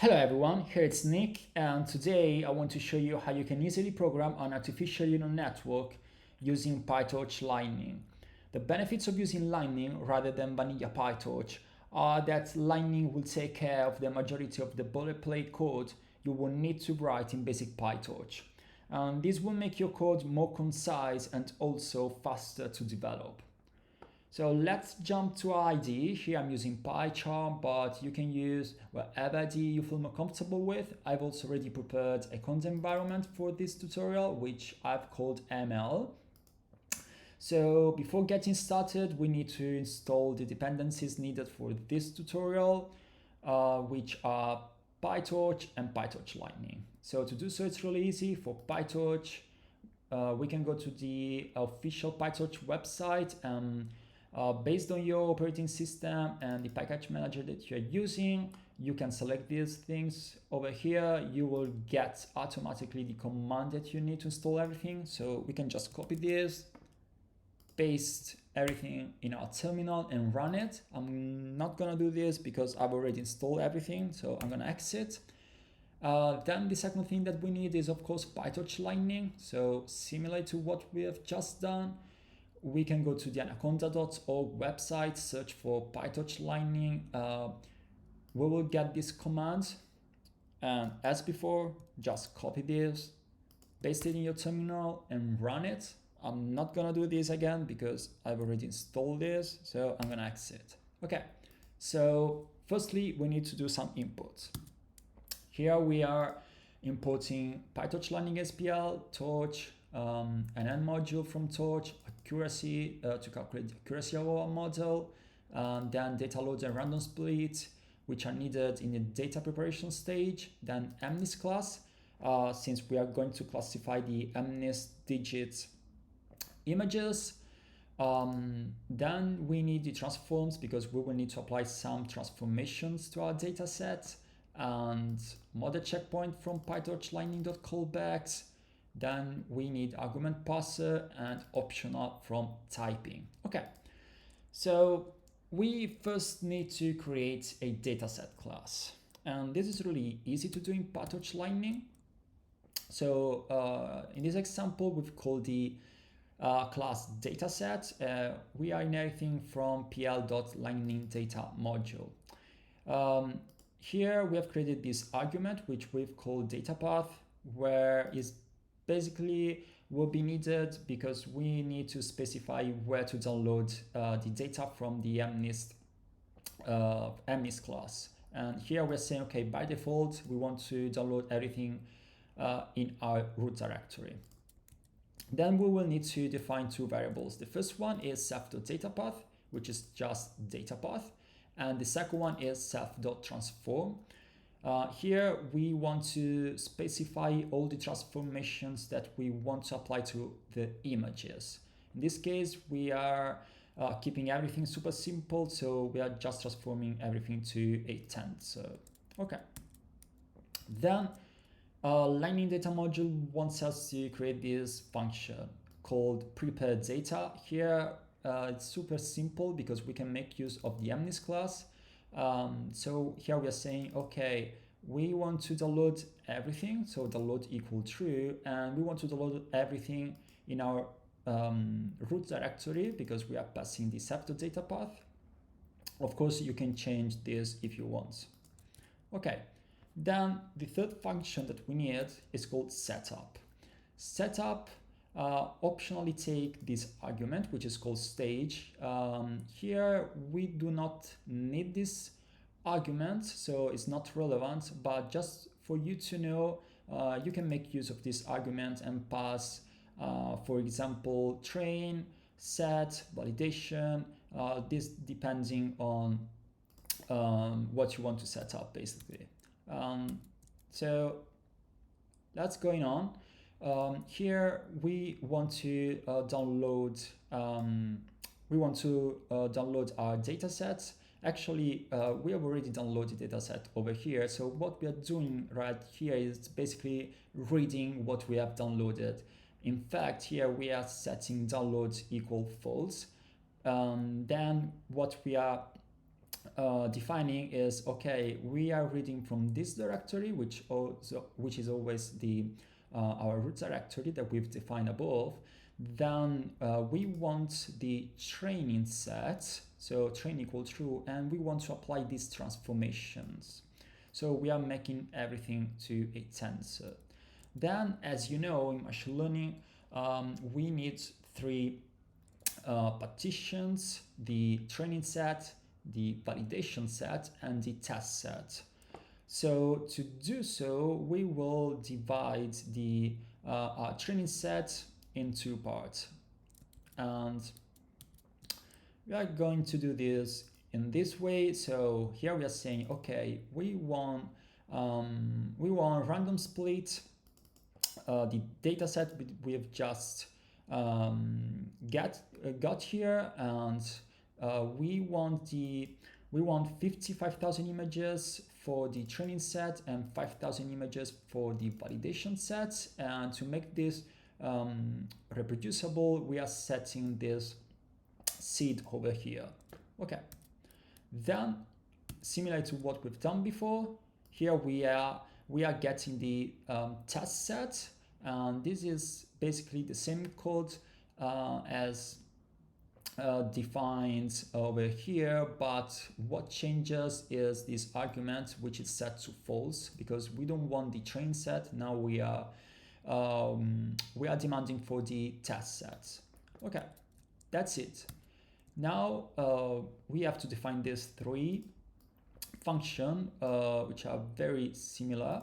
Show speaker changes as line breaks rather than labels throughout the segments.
Hello everyone, here it's Nick, and today I want to show you how you can easily program an artificial neural network using PyTorch Lightning. The benefits of using Lightning rather than vanilla PyTorch are that Lightning will take care of the majority of the boilerplate code you will need to write in basic PyTorch. And this will make your code more concise and also faster to develop. So let's jump to our IDE. Here I'm using PyCharm, but you can use whatever IDE you feel more comfortable with. I've also already prepared a content environment for this tutorial, which I've called ML. So before getting started, we need to install the dependencies needed for this tutorial, which are PyTorch and PyTorch Lightning. So to do so, it's really easy. For PyTorch, we can go to the official PyTorch website and based on your operating system and the package manager that you're using, you can select these things over here. You will get automatically the command that you need to install everything. So we can just copy this, paste everything in our terminal and run it. I'm not gonna do this because I've already installed everything, so I'm gonna exit. Then the second thing that we need is of course PyTorch Lightning. So similar to what we have just done, we can go to the anaconda.org website, search for PyTorch Lightning. We will get this command, and as before, just copy this, paste it in your terminal and run it. I'm not gonna do this again because I've already installed this, so I'm gonna exit. Okay, so firstly, we need to do some inputs. Here we are importing PyTorch Lightning SPL, Torch, an end module from Torch, accuracy to calculate the accuracy of our model, then data load and random split, which are needed in the data preparation stage, then MNIST class, since we are going to classify the MNIST digit images. Then we need the transforms because we will need to apply some transformations to our data set, and model checkpoint from PyTorch Lightning.callbacks. Then we need argument parser and optional from typing. Okay, so we first need to create a dataset class. And this is really easy to do in PyTorch Lightning. So in this example, we've called the class dataset. We are inheriting from pl.lightning data module. Here we have created this argument, which we've called data path, where is basically will be needed because we need to specify where to download the data from the MNIST class. And here we're saying, okay, by default, we want to download everything in our root directory. Then we will need to define two variables. The first one is self.datapath, which is just data path. And the second one is self.transform. Here we want to specify all the transformations that we want to apply to the images. In this case, we are keeping everything super simple, so we are just transforming everything to a tent. So, okay. Then Lightning data module wants us to create this function called prepare data. Here it's super simple because we can make use of the MNIST class. So here we are saying, okay, we want to download everything, so download equal true, and we want to download everything in our root directory because we are passing the self.data path. Of course, you can change this if you want. Okay, then the third function that we need is called setup. Setup optionally take this argument, which is called stage. Here we do not need this argument, so it's not relevant, but just for you to know, you can make use of this argument and pass, for example, train, set, validation, this depending on what you want to set up basically. So that's going on. Here we want to download our data sets. Actually, we have already downloaded the dataset over here. So what we are doing right here is basically reading what we have downloaded. In fact, here we are setting download equal false. Then what we are defining is, okay, we are reading from this directory, which is always the our root directory that we've defined above. Then we want the training set, so train equal true, and we want to apply these transformations. So we are making everything to a tensor. Then, as you know, in machine learning, we need three partitions: the training set, the validation set, and the test set. So to do so, we will divide the our training set in two parts, and we are going to do this in this way. So here we are saying, okay, we want random split the data set we have just got here, and we want 55,000 images for the training set and 5,000 images for the validation set. And to make this reproducible, we are setting this seed over here. Okay, then similar to what we've done before, here we are getting the test set, and this is basically the same code as defined over here, but what changes is this argument, which is set to false, because we don't want the train set. Now we are demanding for the test set. Okay, that's it. Now we have to define these three functions, which are very similar.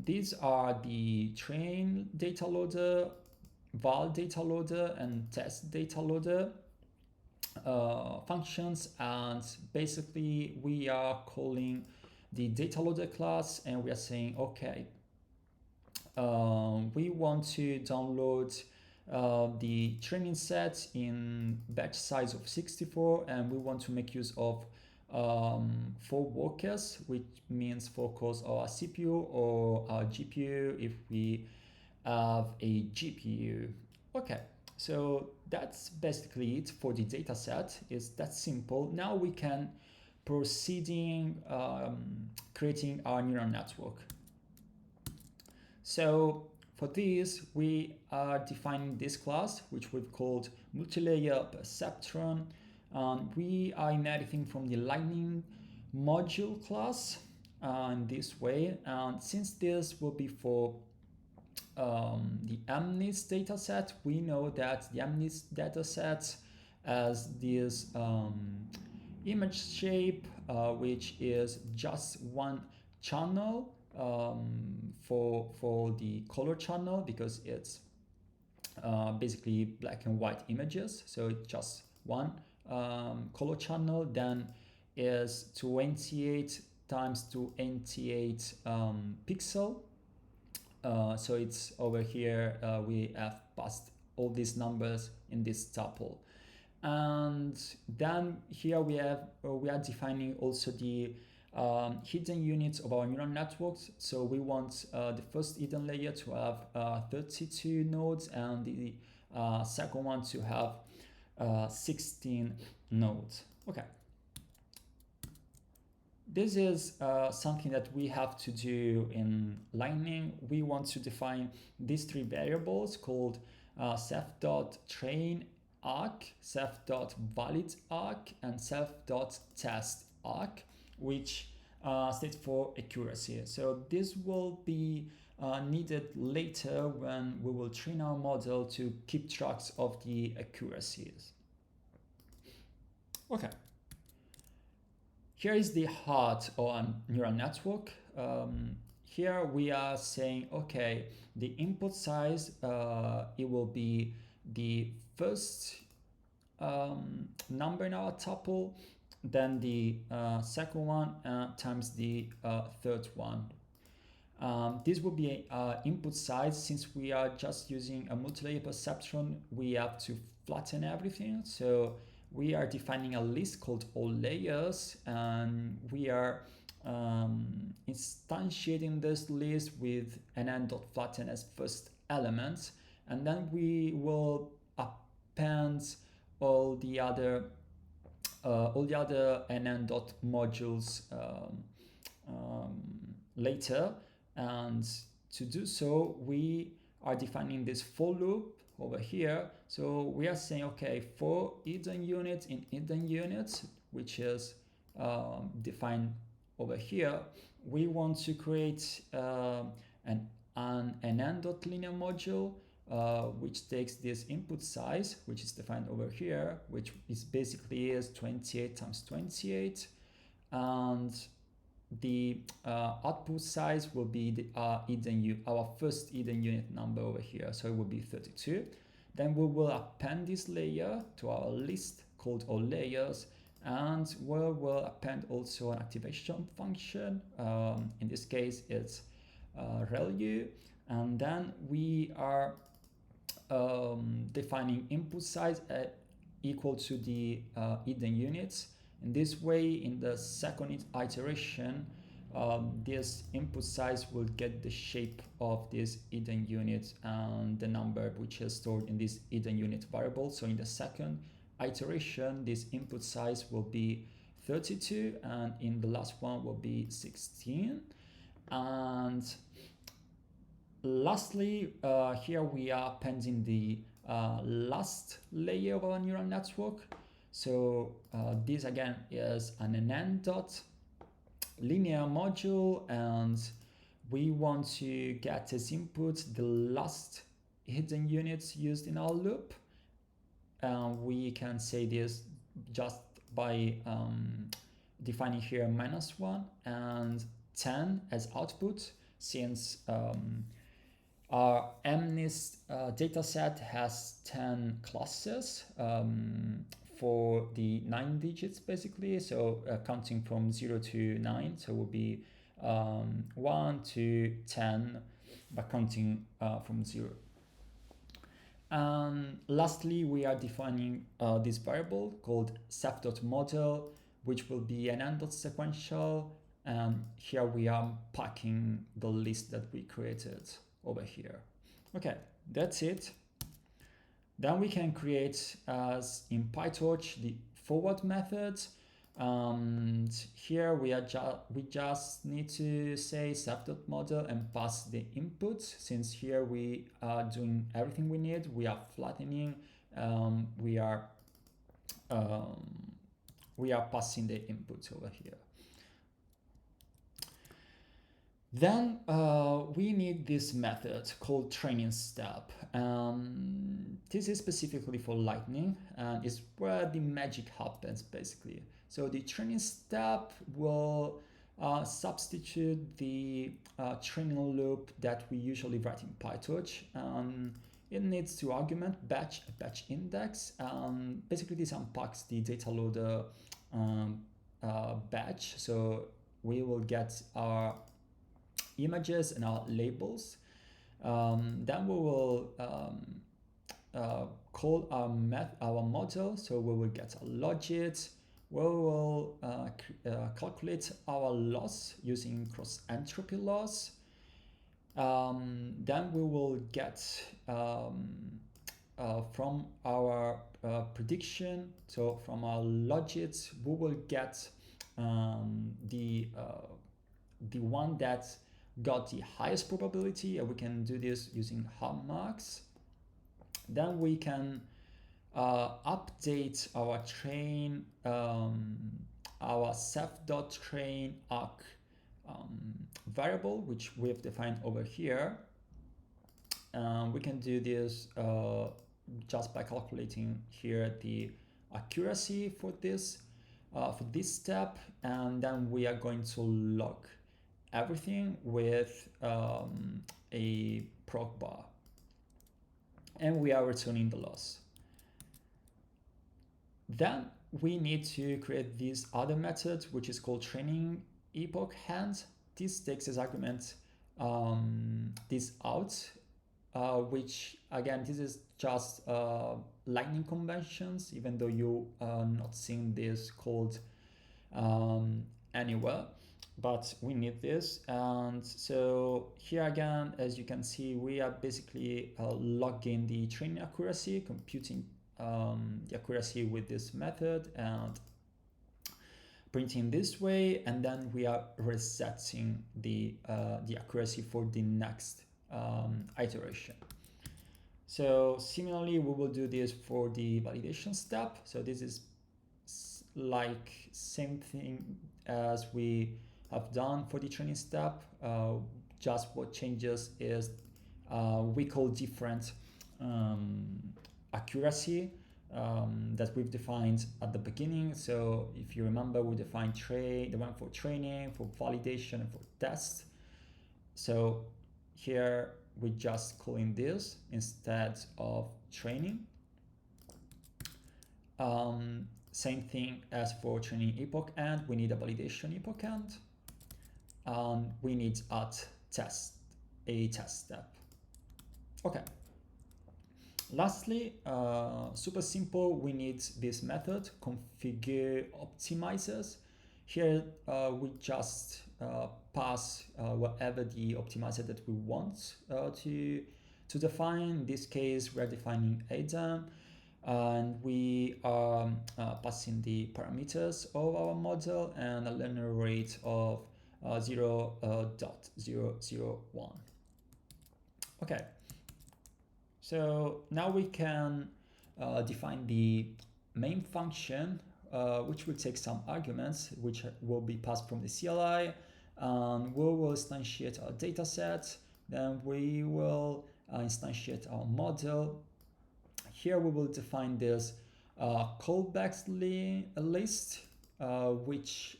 These are the train data loader, val data loader, and test data loader functions. And basically we are calling the data loader class, and we are saying, okay, we want to download the training set in batch size of 64, and we want to make use of 4 workers, which means 4 cores of our CPU or our GPU if we have a GPU. Okay, so that's basically it for the data set. It's that simple. Now we can proceeding creating our neural network. So for this, we are defining this class, which we've called Multilayer Perceptron. We are inheriting from the Lightning module class in this way. And since this will be for the MNIST dataset, we know that the MNIST dataset has this image shape, which is just one channel for the color channel, because it's basically black and white images. So it's just one color channel. Then is 28 times 288 pixel. So it's over here, we have passed all these numbers in this tuple. And then here we are defining also the hidden units of our neural networks. So we want the first hidden layer to have 32 nodes, and the second one to have 16 nodes. Okay. This is something that we have to do in Lightning. We want to define these 3 variables called self.train arc, self.valid arc, and self.test arc, which stands for accuracy. So this will be needed later when we will train our model to keep tracks of the accuracies. Okay. Here is the heart of a neural network. Here we are saying, okay, the input size, it will be the first number in our tuple, then the second one times the third one. This will be input size. Since we are just using a multilayer perceptron, we have to flatten everything. So we are defining a list called all layers, and we are instantiating this list with an n.flatten as first element, and then we will append all the other all the other nn.modules later. And to do so, we are defining this for loop over here. So we are saying, okay, for hidden unit in hidden units, which is defined over here, we want to create an nn.linear module which takes this input size, which is defined over here, which is basically is 28 times 28, and the output size will be the our first hidden unit number over here, so it will be 32. Then we will append this layer to our list called all layers, and we will append also an activation function. In this case, it's relu, and then we are defining input size equal to the hidden units. In this way, in the second iteration, this input size will get the shape of this hidden unit and the number which is stored in this hidden unit variable. So in the second iteration, this input size will be 32, and in the last one will be 16. And lastly, here we are appending the last layer of our neural network. So this again is an nn.linear module, and we want to get as input the last hidden units used in our loop. We can say this just by defining here -1 and 10 as output, since our MNIST dataset has 10 classes for the 9 digits basically, so counting from 0 to 9, so it will be 1 to 10 by counting from 0. And lastly, we are defining this variable called ceph.model, which will be an n.sequential, and here we are packing the list that we created over here. Okay, that's it. Then we can create, as in PyTorch, the forward method. And here we just need to say ceph.model and pass the input. Since here we are doing everything we need, we are flattening, we are passing the inputs over here. Then we need this method called training step. This is specifically for Lightning, and is where the magic happens basically. So the training step will substitute the training loop that we usually write in PyTorch. It needs to argument a batch index. Basically this unpacks the data loader batch. So we will get our images and our labels. Then we will call our model. So we will get a logit. We will calculate our loss using cross entropy loss. Then we will get from our prediction, so from our logits, we will get the one that got the highest probability, and we can do this using hallmarks. Then we can update our train, our ceph.train arc variable, which we have defined over here. We can do this just by calculating here the accuracy for this step, and then we are going to log everything with a proc bar, and we are returning the loss. Then we need to create this other method, which is called training epoch hand. This takes as argument this out, which again, this is just Lightning conventions, even though you are not seeing this called anywhere, but we need this. And so here again, as you can see, we are basically logging the training accuracy, computing the accuracy with this method, and printing this way, and then we are resetting the accuracy for the next iteration. So similarly, we will do this for the validation step. So this is like same thing as we have done for the training step. Just what changes is we call different accuracy that we've defined at the beginning. So if you remember, we defined the one for training, for validation, and for test. So here we just calling this instead of training. Same thing as for training epoch end, we need a validation epoch end. We need a test step. Okay. Lastly, super simple, we need this method, configure optimizers. Here we just pass whatever the optimizer that we want to define. In this case, we're defining ADAM, and we are passing the parameters of our model and a learner rate of 0.001. Okay. So now we can define the main function, which will take some arguments, which will be passed from the CLI. We will instantiate our data set. Then we will instantiate our model. Here we will define this callbacks list, which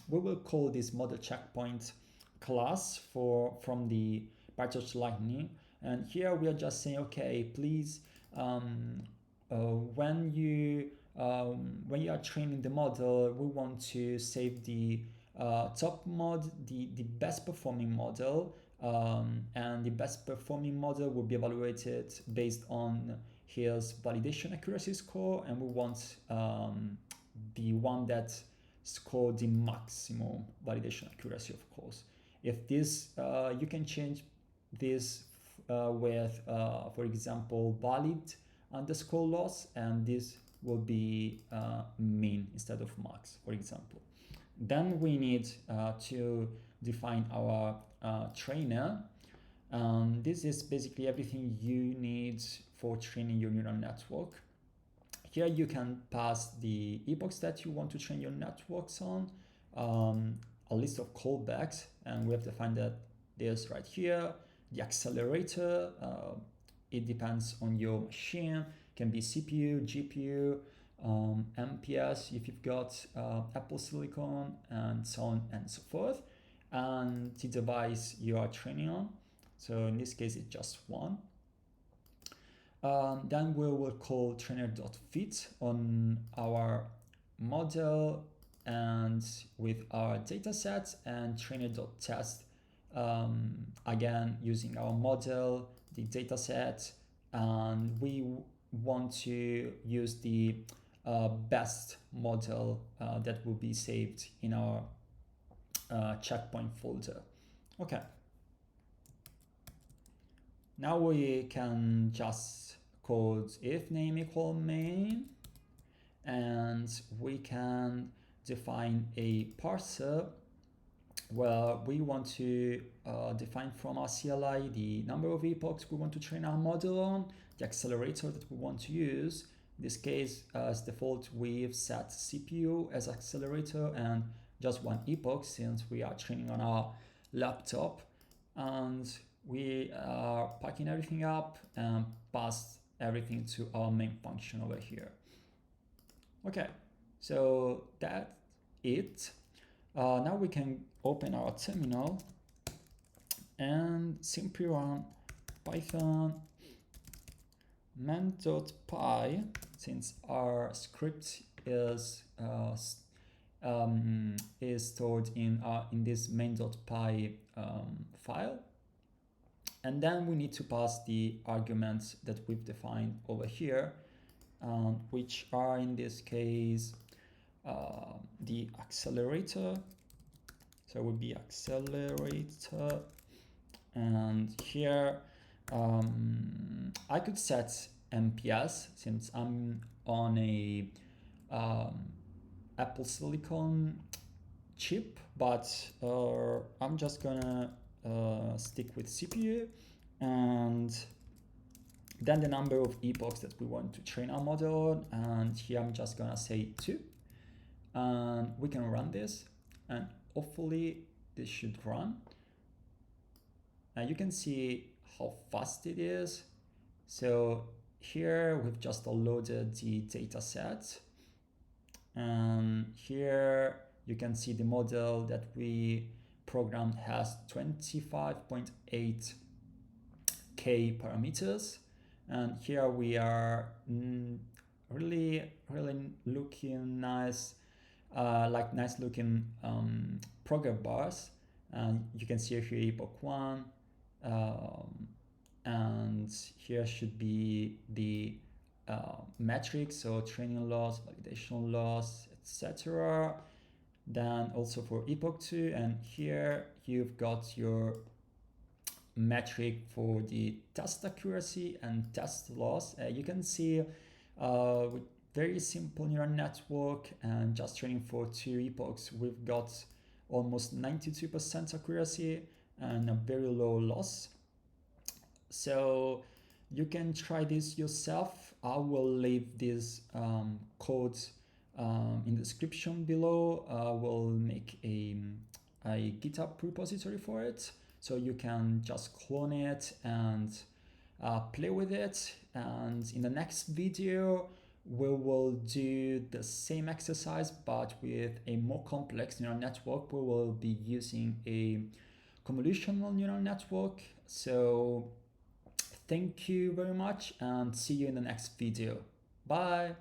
we will call this model checkpoint class from the PyTorch Lightning. And here we are just saying, okay, please, when you are training the model, we want to save the top mod, the best performing model, and the best performing model will be evaluated based on his validation accuracy score, and we want the one that scored the maximum validation accuracy, of course. If this, you can change this with, for example, valid underscore loss, and this will be min instead of max, for example. Then we need to define our trainer. This is basically everything you need for training your neural network. Here you can pass the epochs that you want to train your networks on, a list of callbacks, and we have defined that this right here. The accelerator, it depends on your machine, can be CPU, GPU, MPS if you've got Apple Silicon, and so on and so forth, and the device you are training on. So in this case, it's just one. Then we will call trainer.fit on our model and with our data set, and trainer.test again using our model, the data set, and we want to use the best model that will be saved in our checkpoint folder. Okay. Now we can just code if name equal main, and we can define a parser where we want to define from our CLI the number of epochs we want to train our model on, the accelerator that we want to use. In this case, as default, we've set CPU as accelerator and just one epoch since we are training on our laptop, and we are packing everything up and pass everything to our main function over here. Okay, so that's it. Now we can open our terminal and simply run python main.py, since our script is stored in this main.py file. And then we need to pass the arguments that we've defined over here, which are in this case the accelerator. So it would be accelerator, and here I could set MPS since I'm on a Apple Silicon chip, but I'm just gonna stick with CPU, and then the number of epochs that we want to train our model on, and here I'm just gonna say 2, and we can run this, and hopefully this should run. And you can see how fast it is. So here we've just loaded the data set, and here you can see the model that we programmed has 25.8k parameters, and here we are really looking nice, like nice looking progress bars, and you can see here epoch 1, and here should be the metrics, so training loss, validation loss, etc. Then also for epoch 2, and here you've got your metric for the test accuracy and test loss. You can see with very simple neural network and just training for 2 epochs, we've got almost 92% accuracy and a very low loss. So you can try this yourself. I will leave this code in the description below. We'll make a GitHub repository for it, so you can just clone it and play with it. And in the next video, we will do the same exercise but with a more complex neural network. We will be using a convolutional neural network. So thank you very much, and see you in the next video. Bye.